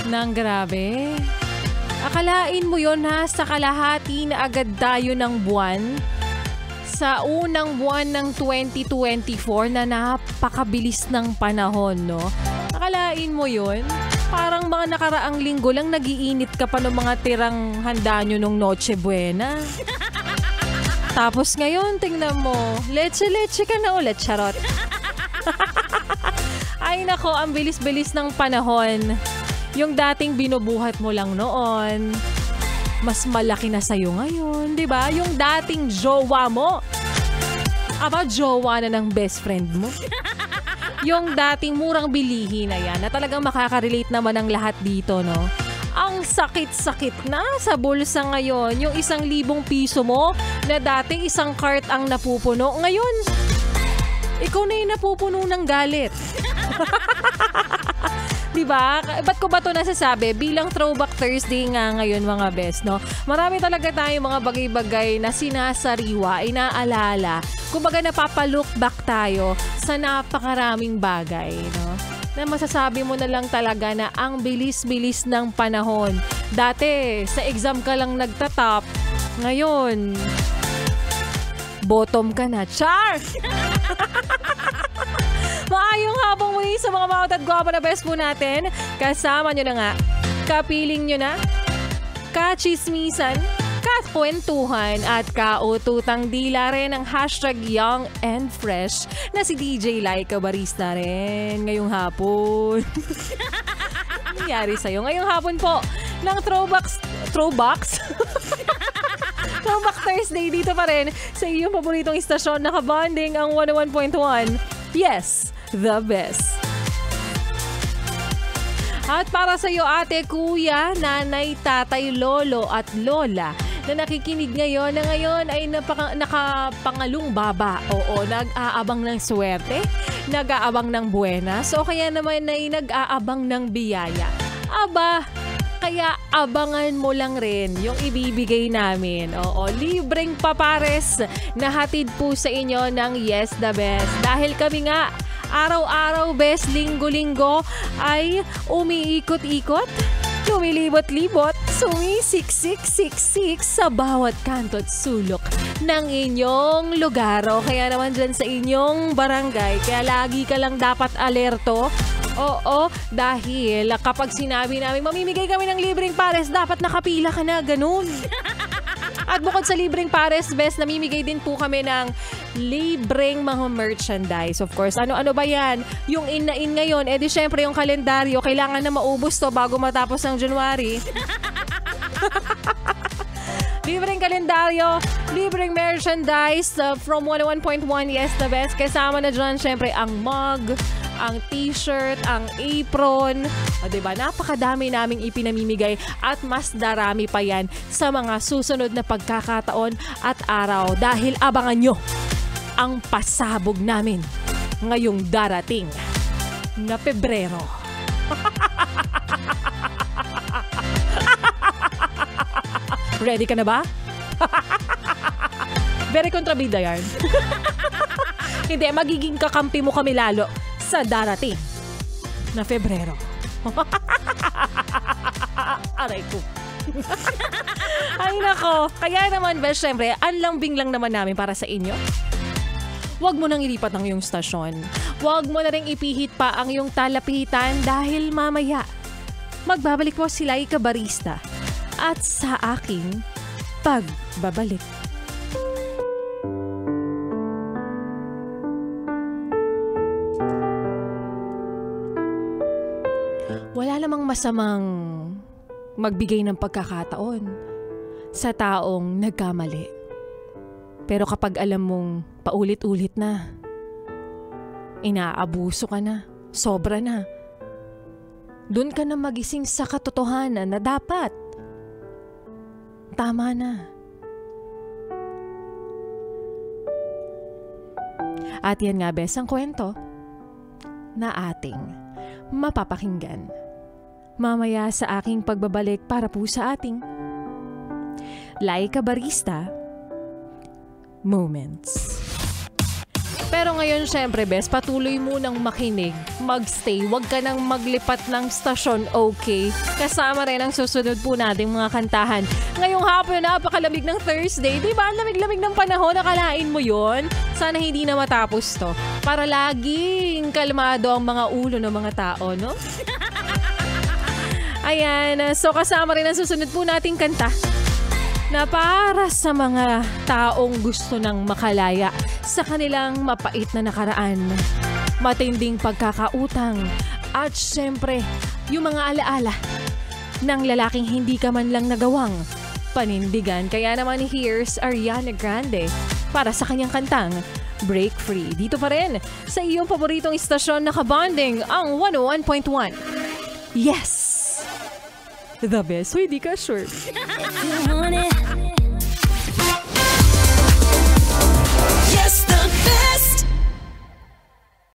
Nang grabe. Akalain mo yon ha, sa kalahati na agad tayo ng buwan. Sa unang buwan ng 2024 na napakabilis ng panahon, no? Akalain mo yon? Parang mga nakaraang linggo lang nagiinit ka pa ng mga tirang handa nyo nung Noche Buena. Tapos ngayon, tingnan mo, leche-leche ka na ulit, charot. Ay nako, ang bilis-bilis ng panahon. Yung dating binubuhat mo lang noon, mas malaki na sa'yo ngayon, di ba? Yung dating jowa mo, jowa na ng best friend mo. Yung dating murang bilihin na yan, na talagang makaka-relate naman ang lahat dito, no? Ang sakit-sakit na sa bulsa ngayon. Yung 1,000 piso mo na dati isang cart ang napupuno. Ngayon, ikaw na yung napupuno ng galit. Diba? Ba't ko ba ito nasasabi? Bilang Throwback Thursday nga ngayon mga best, no? Marami talaga tayong mga bagay-bagay na sinasariwa, inaalala. Kumbaga napapalook back tayo sa napakaraming bagay, no? Na masasabi mo na lang talaga na ang bilis-bilis ng panahon. Dati, sa exam ka lang nagtatap. Ngayon, bottom ka na. Char! Maayong habang muli sa mga maut at guwapa na best po natin. Kasama nyo na nga. Kapiling nyo na. Kachismisan. Kakwentuhan at kaututang dila rin ang hashtag Young and Fresh na si DJ Laika Barista rin ngayong hapon. Nangyari sa'yo ngayong hapon po ng Throwback Thursday dito pa rin sa iyong paboritong istasyon na kabanding ang 101.1. Yes, the best. At para sa iyo ate, kuya, nanay, tatay, lolo at lola na nakikinig ngayon na ngayon ay nakapangalung baba. Oo, nag-aabang ng swerte, nag-aabang ng buenas, o kaya naman ay nag-aabang ng biyaya. Aba, kaya abangan mo lang rin yung ibibigay namin. Oo, libreng papares na hatid po sa inyo ng Yes the Best. Dahil kami nga, araw-araw, best, linggo-linggo ay umiikot-ikot, lumilibot-libot, sumisiksik-siksik sa bawat kanto at sulok ng inyong lugar. O kaya naman dyan sa inyong barangay. Kaya lagi ka lang dapat alerto. Oo, dahil kapag sinabi namin mamimigay kami ng libreng pares, dapat nakapila ka na, ganun. At bukod sa libreng pares, best, namimigay din po kami ng libreng mga merchandise. Of course, ano-ano ba yan? Yung in na in ngayon, di syempre yung kalendaryo, kailangan na maubos to bago matapos ng January. Libreng kalendaryo, libreng merchandise from 101.1 Yes the Best. Kasama na dyan syempre ang mug, ang t-shirt, ang apron. O diba, napakadami naming ipinamimigay at mas darami pa yan sa mga susunod na pagkakataon at araw. Dahil abangan nyo ang pasabog namin ngayong darating na Pebrero. Ready ka na ba? Very kontrabida yan. Hindi, magiging kakampi mo kami lalo sa darating na Pebrero. Aray ko. Ay nako. Kaya naman, best, syempre, ang lambing lang naman namin para sa inyo. Huwag mo nang ilipat ang iyong stasyon. Huwag mo na rin ipihit pa ang iyong talapitan dahil mamaya magbabalik po si Laika Barista at sa aking pagbabalik. Wala namang masamang magbigay ng pagkakataon sa taong nagkamali. Pero kapag alam mong paulit-ulit na, inaabuso ka na, sobra na, dun ka na magising sa katotohanan na dapat tama na. At yan nga bes ang kwento na ating mapapakinggan mamaya sa aking pagbabalik para po sa ating Laika Barista Moments. Pero ngayon, syempre, bes, patuloy munang makinig, magstay, wag ka nang maglipat ng stasyon, okay? Kasama rin ang susunod po nating mga kantahan. Ngayong hapon, napakalamig ng Thursday. Diba? Ang lamig-lamig ng panahon, nakalain mo yon. Sana hindi na matapos to. Para laging kalmado ang mga ulo ng mga tao, no? Ayan, so kasama rin ang susunod po nating kanta na para sa mga taong gusto ng makalaya sa kanilang mapait na nakaraan, matinding pagkakautang, at syempre, yung mga alaala ng lalaking hindi ka man lang nagawang panindigan. Kaya naman, here's Ariana Grande para sa kanyang kantang Break Free. Dito pa rin sa iyong paboritong istasyon na kabanding, ang 101.1. Yes! The best, so hindi ka sure.